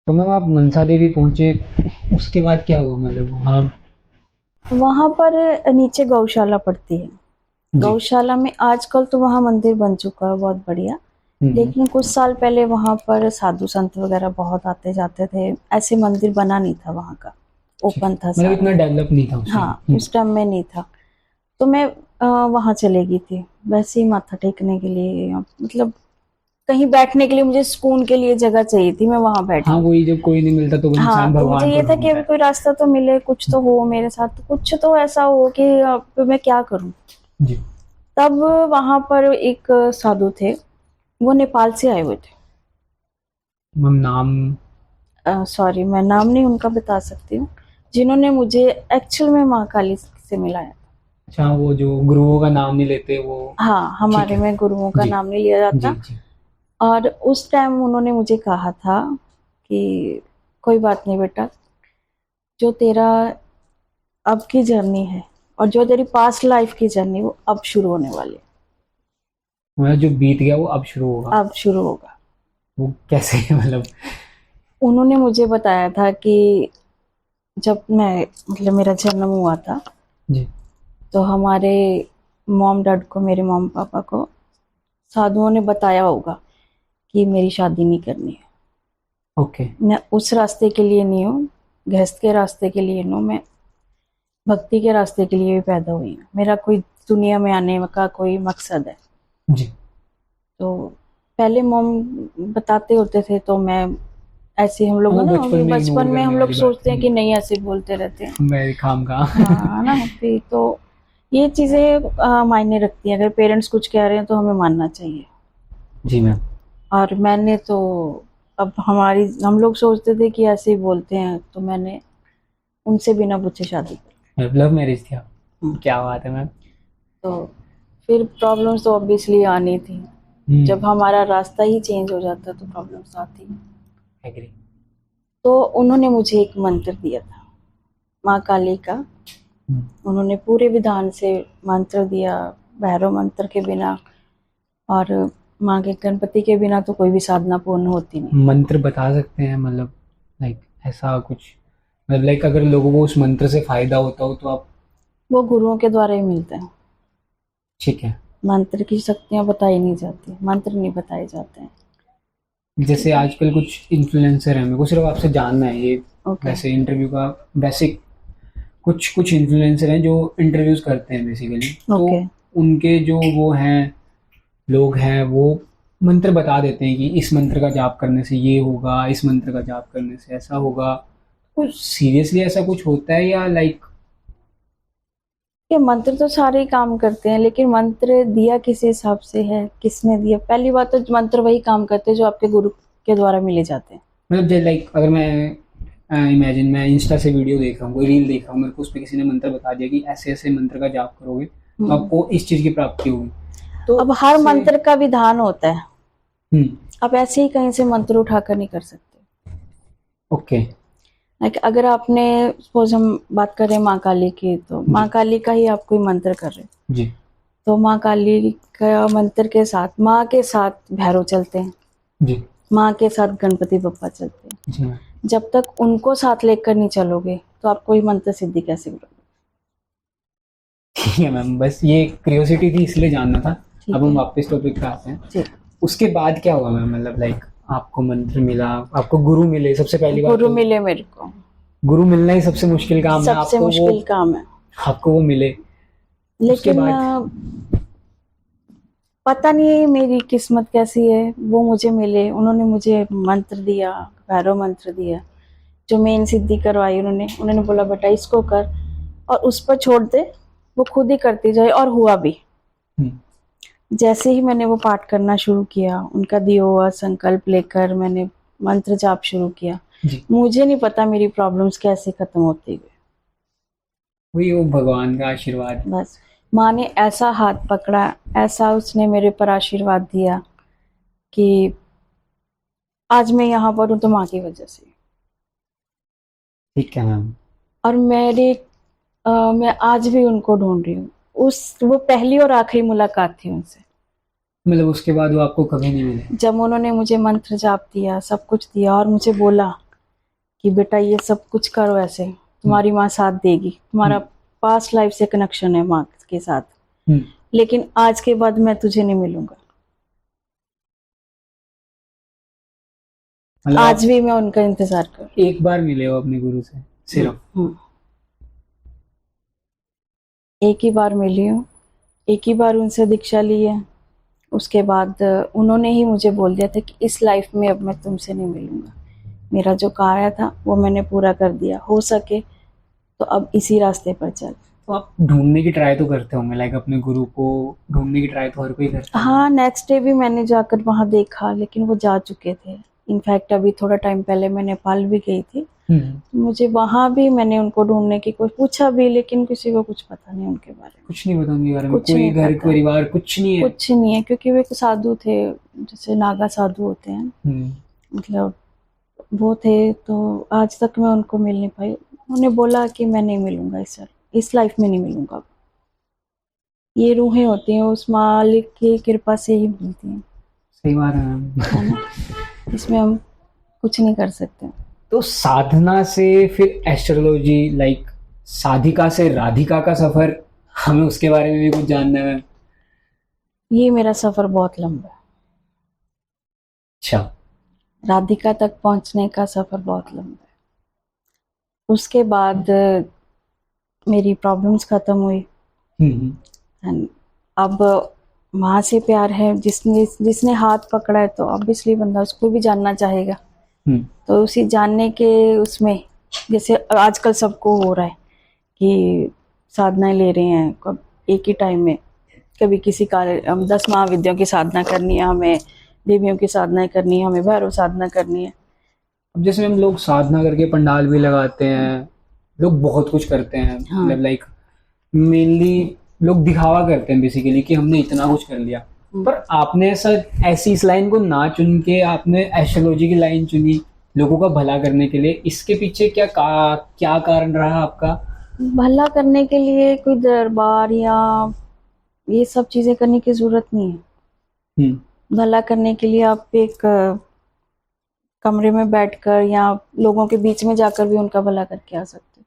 तो मैम आप मनसा देवी पहुंचे, उसके बाद क्या हुआ? मतलब वहाँ। वहां पर नीचे गौशाला पड़ती है। जी। गौशाला में आजकल तो वहाँ मंदिर बन चुका है बहुत बढ़िया। हम्म। लेकिन कुछ साल पहले वहां पर साधु संत वगैरह बहुत आते जाते थे। ऐसे मंदिर बना नहीं था वहां का। ठीक है, ओपन था मतलब सारा। इतना डेवलप नहीं था उस टाइम। हाँ, उस टाइम में नहीं था। तो मैं वहां चले गई थी वैसे ही माथा टेकने के लिए, मतलब कहीं बैठने के लिए, मुझे सुकून के लिए जगह चाहिए थी, मैं वहां बैठ हाँ, गई। वही, जब कोई नहीं मिलता तो हाँ, इंसान तो मुझे भगवान को ये था कि ढूंढता अभी है। कोई रास्ता तो मिले, कुछ तो हो मेरे साथ, तो कुछ तो ऐसा हो कि अब मैं क्या करूं। जी। तब वहां पर एक साधु थे, वो नेपाल से आए हुए थे। मैम नाम? सॉरी, मैं नाम नहीं उनका बता सकती हूँ। जिन्होंने मुझे एक्चुअल में माँ काली से मिलाया। अच्छा, वो जो गुरुओं का नाम नहीं लेते वो। हाँ, ठीक हमारे है। में गुरुओं का जी। नाम नहीं लिया जी। जाता। जी। और उस टाइम उन्होंने मुझे कहा था कि कोई बात नहीं बेटा, जो तेरा अब की जर्नी है और जो तेरी पास्ट लाइफ की जर्नी, वो अब शुरू होने वाली है। मतलब जो बीत गया वो अब शुरू होगा? अब शुरू होगा। वो कैसे मतलब? उन्होंने मुझे बताया था कि जब मैं, मतलब मेरा जन्म हुआ था, जी। तो हमारे मॉम डैड को, मेरे मॉम पापा को साधुओं ने बताया होगा कि मेरी शादी नहीं करनी है। ओके। मैं उस रास्ते के लिए नहीं हूँ, गृहस्थ के रास्ते के लिए नहीं हूँ, मैं भक्ति के रास्ते के लिए भी पैदा हुई हूँ। मेरा कोई दुनिया में आने का कोई मकसद है। जी। तो पहले मॉम बताते होते थे तो मैं ऐसे, हम हाँ, लोग वो है ना, बचपन अभी में बचपन इग्नोर में करने हम लोग वाली बात सोचते है। हैं कि नहीं, ऐसे बोलते रहते हैं। मेरे काम का। हाँ, है ना, फिर तो ये चीजें मायने रखती हैं। अगर पेरेंट्स कुछ कह रहे हैं तो हमें मानना चाहिए। जी मैम। और मैंने तो, अब हमारी, हम लोग सोचते थे कि ऐसे ही बोलते हैं, तो मैंने उनसे बिना पूछे शादी कर लव मैरिज थी आप? ली। क्या बात है मैम। तो फिर प्रॉब्लम्स तो ऑब्वियसली आनी थी। जब हम्म। हमारा रास्ता ही चेंज हो जाता है तो प्रॉब्लम्स आती हैं। एग्री। तो उन्होंने मुझे एक मंत्र दिया था, माँ काली का। हम्म। उन्होंने पूरे विधान से मंत्र दिया, भैरव मंत्र के बिना और माँ के गणपति के बिना तो कोई भी साधना पूर्ण होती नहीं। मंत्र बता सकते हैं मतलब? लाइक ऐसा कुछ, मतलब लाइक अगर लोगों को उस मंत्र से फायदा होता हो तो आप। वो गुरुओं के द्वारा ही मिलते हैं। ठीक है। मंत्र की शक्तियाँ बताई नहीं जाती, मंत्र नहीं बताए जाते हैं। जैसे ठीक है। आजकल कुछ इन्फ्लुएंसर हैं, मेरे को सिर्फ आपसे जानना है ये। ओके। वैसे इंटरव्यू का बेसिक, कुछ कुछ इन्फ्लुएंसर हैं जो इंटरव्यूज करते हैं बेसिकली, तो ओके। उनके जो वो हैं, लोग हैं, वो मंत्र बता देते हैं कि इस मंत्र का जाप करने से ये होगा, इस मंत्र का जाप करने से ऐसा होगा। कुछ सीरियसली ऐसा कुछ होता है या लाइक? ये मंत्र तो सारे ही काम करते हैं, लेकिन मंत्र दिया किस हिसाब से है, किसने दिया। पहली बात तो मंत्र वही काम करते हैं जो आपके गुरु के द्वारा मिले जाते हैं। मतलब जैसे लाइक अगर मैं इमेजिन, मैं इंस्टा से वीडियो देख रहा हूँ, कोई रील देख रहा हूँ, मेरे को उस पर किसी ने मंत्र बता दिया कि ऐसे ऐसे मंत्र का जाप करोगे तो हम्म। आपको इस चीज़ की प्राप्ति होगी, तो अब हर उससे। मंत्र का विधान होता है। हम्म। आप ऐसे ही कहीं से मंत्र उठाकर नहीं कर सकते। ओके। लाइक अगर आपने, सपोज हम बात करें माँ काली की, तो माँ जी। काली का ही आप कोई मंत्र कर रहे हैं, जी। तो माँ काली का मंत्र के साथ माँ के साथ भैरव चलते हैं, जी। माँ के साथ गणपति बप्पा चलते हैं। जी मैम। जब तक उनको साथ लेकर नहीं चलोगे तो आप कोई मंत्र सिद्धि कैसे करोगे। ठीक है मैम, बस ये क्यूरियोसिटी थी इसलिए जानना था। अब ठीक हम है। वापस टॉपिक पे आते हैं। जी। उसके बाद क्या हुआ मैम? मतलब लाइक आपको मंत्र मिला, आपको गुरु मिले, सबसे पहली बात गुरु तो मिले मेरे को। गुरु मिलना ही सबसे मुश्किल काम है, सबसे मुश्किल काम है। आपको वो मिले। उसके लेकिन बाद। पता नहीं मेरी किस्मत कैसी है, वो मुझे मिले। उन्होंने मुझे मंत्र दिया, भैरव मंत्र दिया, जो मेन सिद्धि करवाई उन्होंने। उन्होंने बोला बेटा इसको कर और उस पर छोड़ दे, वो खुद ही करती जाए। और हुआ भी। हम्म। जैसे ही मैंने वो पाठ करना शुरू किया, उनका दिया हुआ संकल्प लेकर मैंने मंत्र जाप शुरू किया, जी। मुझे नहीं पता मेरी प्रॉब्लम्स कैसे खत्म होती गई। वही वो भगवान का आशीर्वाद। बस माँ ने ऐसा हाथ पकड़ा, ऐसा उसने मेरे पर आशीर्वाद दिया कि आज मैं यहाँ पर हूँ तो माँ की वजह से। ठीक है मैम। और मैं आज भी उनको ढूंढ रही हूँ। उस वो पहली और आखिरी मुलाकात थी उनसे, मतलब उसके बाद वो आपको कभी नहीं मिले? जब उन्होंने मुझे मंत्र जाप दिया, सब कुछ दिया और मुझे बोला कि बेटा ये सब कुछ करो, ऐसे तुम्हारी माँ साथ देगी, तुम्हारा पास्ट लाइफ से कनेक्शन है माँ के साथ, लेकिन आज के बाद मैं तुझे नहीं मिलूंगा। मतलब आज भी मैं उनका इंतजार कर रही एक बार मिले हो अपने गुरु से सिर्फ? हूँ। एक ही बार मिली हूँ, एक ही बार उनसे दीक्षा ली है। उसके बाद उन्होंने ही मुझे बोल दिया था कि इस लाइफ में अब मैं तुमसे नहीं मिलूंगा, मेरा जो कार्य था वो मैंने पूरा कर दिया, हो सके तो अब इसी रास्ते पर चल। तो आप ढूंढने की ट्राई तो करते होंगे, लाइक अपने गुरु को ढूंढने की ट्राई तो हर कोई करता है। हाँ, नेक्स्ट डे भी मैंने जाकर वहाँ देखा, लेकिन वो जा चुके थे। इनफैक्ट अभी थोड़ा टाइम पहले मैं नेपाल भी गई थी, मुझे वहाँ भी मैंने उनको ढूंढने की कोई पूछा भी, लेकिन किसी को कुछ पता नहीं उनके बारे में। कुछ नहीं पता उनके बारे में, कुछ कोई नहीं घर पता। परिवार कुछ नहीं है। कुछ नहीं है, क्योंकि वे साधु थे, जैसे नागा साधु होते हैं, मतलब वो थे। तो आज तक मैं उनको मिल नहीं पाई। उन्होंने बोला कि मैं नहीं मिलूंगा इस लाइफ में नहीं मिलूंगा। ये रूहें होती हैं, उस मालिक की कृपा से ही मिलती हैं, सही बात है मैम। है ना, इसमें हम कुछ नहीं कर सकते। तो साधना से फिर एस्ट्रोलॉजी, लाइक साधिका से राधिका का सफर, हमें उसके बारे में भी कुछ जानना है मैम। ये मेरा सफर बहुत लंबा है। अच्छा। राधिका तक पहुंचने का सफर बहुत लंबा है। उसके बाद मेरी प्रॉब्लम्स खत्म हुई, And अब माँ से प्यार है, जिसने हाथ पकड़ा है, तो ऑब्वियसली बंदा उसको भी जानना चाहेगा। तो उसी जानने के उसमें, जैसे आजकल सबको हो रहा है कि साधनाएं ले रहे हैं कब एक ही टाइम में, कभी किसी कार्य 10 महाविद्याओं की साधना करनी है, हमें देवियों की साधनाएं करनी है, हमें भैरव साधना करनी है। अब जैसे हम लोग साधना करके पंडाल भी लगाते हैं, लोग बहुत कुछ करते हैं, मतलब लाइक मेनली लोग दिखावा करते हैं बेसिकली कि हमने इतना कुछ कर लिया। पर आपने ऐसी इस लाइन को ना चुन के आपने एस्ट्रोलॉजी की लाइन चुनी लोगों का भला करने के लिए। इसके पीछे क्या कारण रहा आपका? भला करने के लिए कोई दरबार या ये सब चीजें करने की जरूरत नहीं है। भला करने के लिए आप एक कमरे में बैठकर या लोगों के बीच में जाकर भी उनका भला करके आ सकते हो।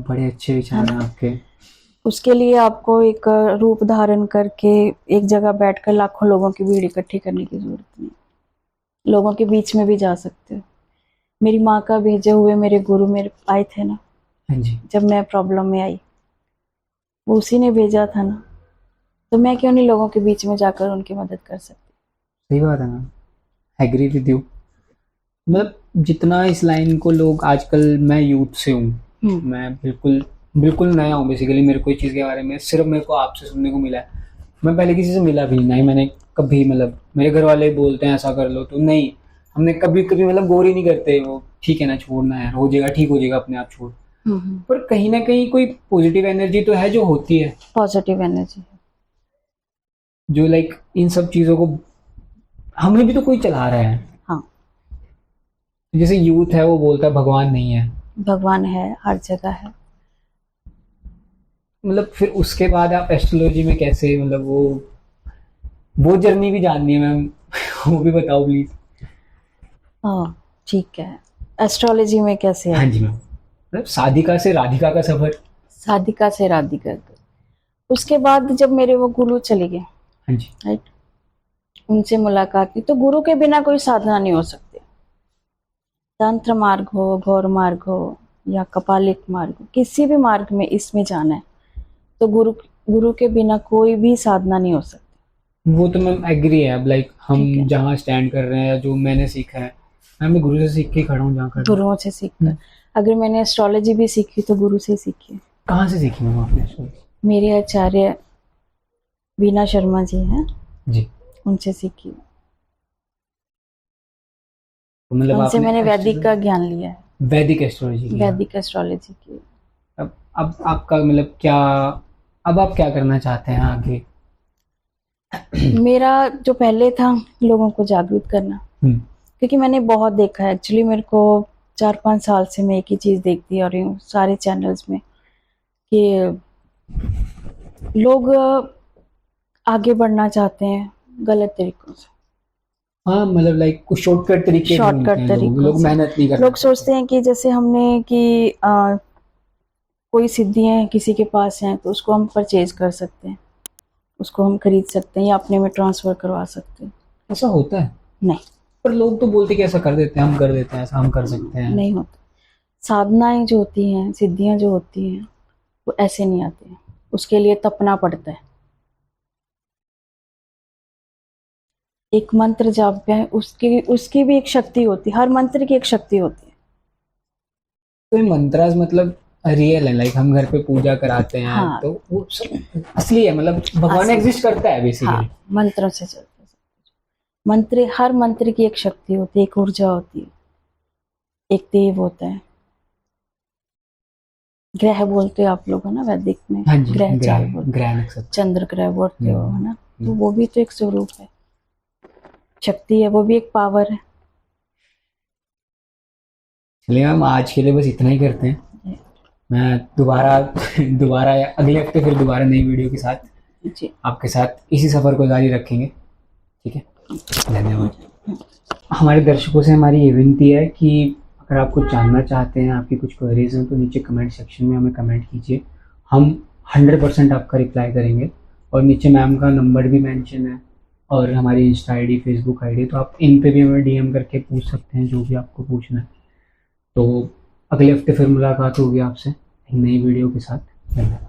बड़े अच्छे विचार हैं आपके। उसके लिए आपको एक रूप धारण करके एक जगह बैठकर लाखों लोगों की भीड़ इकट्ठी करने की जरूरत नहीं, लोगों के बीच में भी जा सकते हो। मेरी माँ का भेजे हुए मेरे गुरु मेरे आए थे ना, हाँ जी। जब मैं प्रॉब्लम में आई, वो उसी ने भेजा था ना, तो मैं क्यों नहीं लोगों के बीच में जाकर उनकी मदद कर सकती? सही बात है मैम, एग्री विद यू। मतलब जितना इस लाइन को लोग आजकल, मैं यूथ से हूँ, मैं बिल्कुल नया हूँ बेसिकली। मेरे को इस चीज़ के बारे में सिर्फ मेरे को आपसे सुनने को मिला है। मैं पहले किसी से मिला भी नहीं, मैंने कभी, मतलब मेरे घर वाले बोलते हैं ऐसा कर लो, तो नहीं, हमने कभी मतलब गौर ही नहीं करते। वो ठीक है ना, छोड़ना है, हो जाएगा, ठीक हो जाएगा अपने आप, छोड़। पर कहीं ना कहीं कोई पॉजिटिव एनर्जी तो है जो होती है, पॉजिटिव एनर्जी जो लाइक इन सब चीज़ों को हमें भी तो कोई चला रहा है। हाँ, जैसे यूथ है वो बोलता है भगवान नहीं है। भगवान है, हर जगह है। मतलब फिर उसके बाद आप एस्ट्रोलॉजी में कैसे, मतलब वो जर्नी भी जाननी है मैम, वो भी बताओ प्लीज। ठीक है, एस्ट्रोलॉजी में कैसे है? हाँ जी मैम, मतलब साधिका से राधिका का सफर। साधिका से राधिका। उसके बाद जब मेरे वो गुरु चले गए, हाँ जी, राइट, उनसे मुलाकात की, तो गुरु के बिना कोई साधना नहीं हो सकती। तंत्र मार्ग हो, घोर मार्ग हो या कपालिक मार्ग हो, किसी भी मार्ग में इसमें जाना है तो गुरु के बिना कोई भी साधना नहीं हो सकती। वो तो मैम एग्री है। अब लाइक हम जहाँ स्टैंड कर रहे हैं, जो मैंने सीखा है, मैं अपने गुरु से सीख के खड़ा हूँ जहाँ खड़ा। गुरुओं से सीखकर, अगर मैंने एस्ट्रोलॉजी भी सीखी तो गुरु से सीखी। कहाँ से सीखी मैम आपने एस्ट्रोलॉजी? मेरे आचार्य वीना शर्मा जी हैं जी, उनसे सीखी। तो मतलब उनसे मैंने वैदिक का ज्ञान लिया है। वैदिक एस्ट्रोलॉजी की? वैदिक एस्ट्रोलॉजी की। अब आपका मतलब क्या, अब आप क्या करना चाहते हैं आगे? मेरा जो पहले था, लोगों को जागरूक करना, क्योंकि मैंने बहुत देखा है। एक्चुअली मेरे को 4-5 साल से मैं एक ही चीज़ देखती आ रही हूँ सारे चैनल्स में, कि लोग आगे बढ़ना चाहते हैं गलत तरीकों से। हाँ मतलब लाइक कुछ शॉर्टकट तरीके ढूंढते शॉर्टकट हैं लोग तरीकों से मेहनत नहीं करते। लोग सोचते हैं कि जैसे हमने कि कोई सिद्धियां किसी के पास हैं तो उसको हम परचेज कर सकते हैं, उसको हम खरीद सकते हैं या अपने में ट्रांसफर करवा सकते हैं। ऐसा होता है? नहीं, पर लोग तो बोलते कि ऐसा कर देते हैं, हम कर देते हैं, ऐसा हम कर सकते हैं। नहीं होता। साधनाएं जो होती हैं, सिद्धियां जो होती हैं, वो ऐसे नहीं आती हैं, उसके लिए तपना पड़ता है। एक मंत्र जाप है, उसकी उसकी भी एक शक्ति होती है, हर मंत्र की एक शक्ति होती है। तो ये मंत्रास मतलब रियल है, लाइक हम घर पे पूजा कराते हैं हाँ। तो वो सब असली है, मतलब भगवान असली। एग्जिस्ट करता है बेसिकली। हाँ, मंत्रों से चलता है। मंत्र, हर मंत्र की एक शक्ति होती है, एक ऊर्जा होती है, एक देव होता है। ग्रह बोलते हो आप लोग, है ना, वैदिक में। हाँ जी, ग्रह चार ग्रह बोलते ग्रह हैं, नक्षत्र। चंद्र ग्रह बोलते हो, है ना, तो हम्म। वो भी तो एक स्वरूप है, शक्ति है, वो भी एक पावर है। चलिए मैम, आज के लिए बस इतना ही करते हैं। मैं दोबारा दोबारा अगले हफ्ते फिर दोबारा नई वीडियो के साथ जी, आपके साथ इसी सफ़र को जारी रखेंगे। ठीक है, धन्यवाद। हमारे दर्शकों से हमारी ये विनती है कि अगर आप कुछ जानना चाहते हैं, आपकी कुछ क्वेरीज हैं, तो नीचे कमेंट सेक्शन में हमें कमेंट कीजिए, हम 100% आपका रिप्लाई करेंगे। और नीचे मैम का नंबर भी मेंशन है और हमारी इंस्टा आईडी, फेसबुक आईडी, तो आप इन पे भी हमें डीएम करके पूछ सकते हैं जो भी आपको पूछना है। तो अगले हफ्ते फिर मुलाकात होगी आपसे एक नई वीडियो के साथ। धन्यवाद।